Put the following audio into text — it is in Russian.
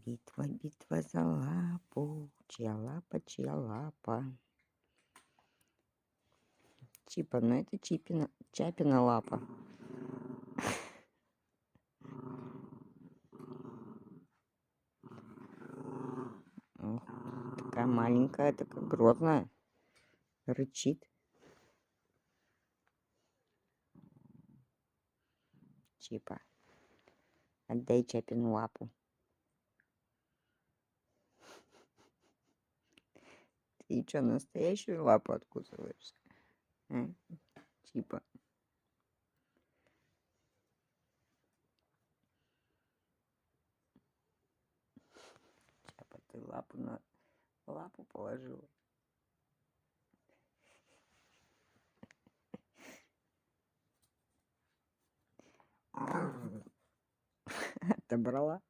Битва, битва за лапу, чья лапа, чья лапа. Чипа, ну это Чапина лапа. Ох, такая маленькая, такая грозная. Рычит. Чипа, отдай Чапину лапу. Ты что, настоящую лапу откусываешь? А? Чипа. Чапа, ты лапу на лапу положила. Отобрала.